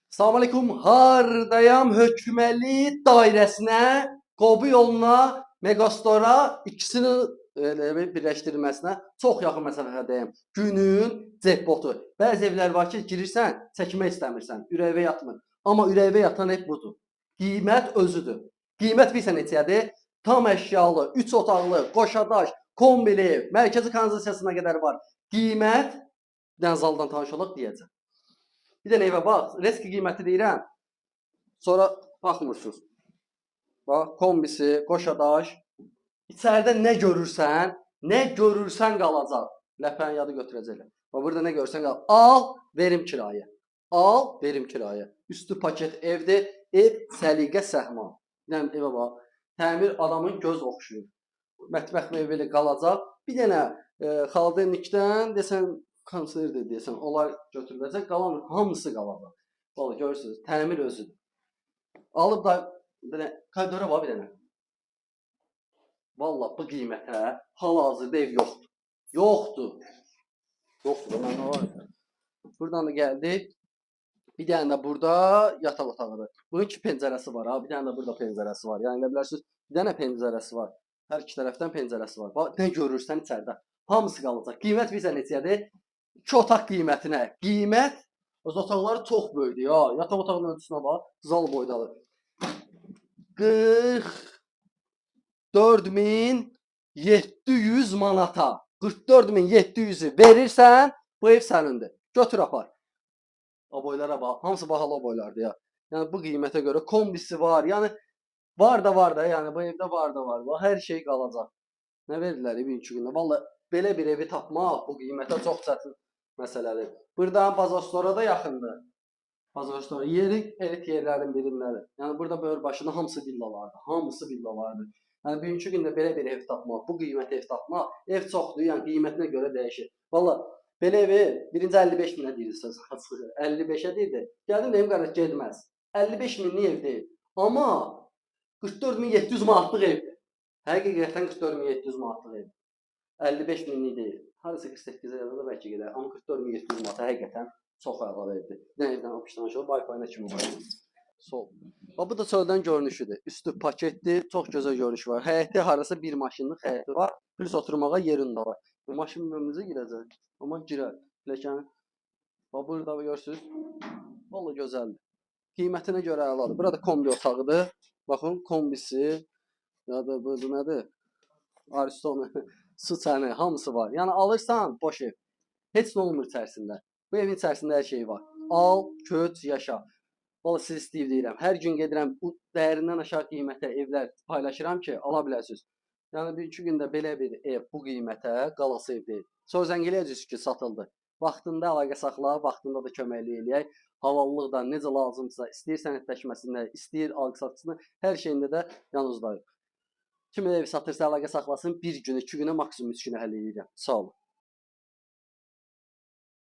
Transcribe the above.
Salamünaleyküm. Hardayam hökməli dairəsinə, Qobu yoluna, Megastora ikisini birləşdirilməsinə çox yaxın məsafədəyəm. Günün cekpotu. Bəzi evlər var ki, girirsən, çəkmək istəmirsən, ürəyivə yatmır. Amma ürəyivə yatan ev budur. Qiymət özüdür. Qiymət bilirsən neçədir? Tam əşyalı, 3 otaqlı, qoşadaş, kombili ev, mərkəzi kanalizasiyasına qədər var. Qiymət, bir dənə zaldan tanış olaq deyəcəm. Bir dənə evə bax, risk qiyməti deyirəm. Sonra baxmırsınız. Bax, kombisi, qoşadaş. İçəridə nə görürsən qalacaq. Ləpəni yadı götürəcəklər. Bax, burada nə görürsən qalacaq. Al, verim kirayə. Al, verim kirayə. Üstü paket evdir. Ev səliqə səhman. Bir dənə evə bax. Təmir adamın göz oxşuyur. Mətbəx meyvəli qalacaq. Bir dənə xaldenlikdən desən konserdir deyəsən, onlar götürüləcək, qalan hamısı qalacaq. Vallahi görürsünüz, təmir özüdür. Alıb da bir dənə koridora bax bir dənə. Vallahi bu qiymətə hal-hazırda ev yoxdur. Yoxdur. Yoxdur, nə var? Buradan da gəldik. Bir dənə də burada yataq otağıdır. Bunun iki pəncərəsi var ha, bir dənə də burada pəncərəsi var. Yəni elə bilərsiniz, bir dənə pəncərəsi var. Hər iki tərəfdən pəncərəsi var. Bax, nə görürsən içəridə, hamısı qalacaq. Qiymət bilirsən neçədir? 2 otaq qiymətinə. Qiymət öz otaqları çox böyükdür ya. Yataq otağının ölçüsünə bax, zal boydadır. 44.700 manata. 44.700-ü verirsən, bu ev sənindir. Götür apar. O boylara bax, hamısı bahalı o boylardır ya. Yəni bu qiymətə görə kombisi var. Yəni var da, yəni bu evdə var. Bax, hər şey qalacaq. Nə verirlər bugünkü gündə? Vallahi belə bir evi tapmaq bu qiymətə çox çətin məsələdir. Buradan Bazostora da yaxındır. Bazostora yeri elit yerlərin birindədir. Yəni burada böyür başında hamısı villalardır. Hamısı villalardır. Yəni bugünkü gündə belə bir ev tapmaq, bu qiymətə ev tapmaq, ev çoxdur, yəni qiymətinə görə dəyişir. Vallahi belə evi birinci 55 minə deyirsiniz. 55-ə deyildi. Gəldim deyim qardaş getməz. 55 minlik ev deyil. Amma 44.700 manatlıq evdir. Həqiqətən 44.700 manatlıq ev. 55 minlik deyil. Harası 48-ə yazanda bəlkə gedər. Amma 44.700 manat həqiqətən çox əla evdir. Nə evdən opşdan şöyle Wi-Fi-nə kimi var. Sol. Bax bu da çöldən görünüşüdür. Üstü paketdir, çox gözəl görünüşü var. Həyətdə harasa bir maşınlıq həyəti var. Plus oturmağa yerin də var. Bu maşın önümüzə girəcək. Amma girər. Pilləkən. Bax burada görürsüz. Vallahi gözəldir. Qiymətinə görə əladır. Burada kombi otağıdır. Baxın kombisi. Ya da bu nədir? Ariston, su çəni, hamısı var. Yəni alırsan boş ev. Heç nə olmur içərisində. Bu evin içərisində hər şey var. Al, köç, yaşa. Vallahi siz istəyib deyirəm. Hər gün gedirəm bu dəyərindən aşağı qiymətə evlər paylaşıram ki, ala biləsiniz. Yəni bir iki gündə belə bir ev bu qiymətə qalası ev deyil. Sonra zəng eləyəcəksiniz ki, satıldı. Vaxtında əlaqə saxla, vaxtında da köməklik eləyək. Havallıqdan necə lazımsa, istəyir sənədləşməsində, istəyir alqı-satqısında, hər şeyində də yanınızdayıq. Kim ev satırsa əlaqə saxlasın, bir gün, 2 günə, maksimum 3 günə həll edirəm. Sağ olun.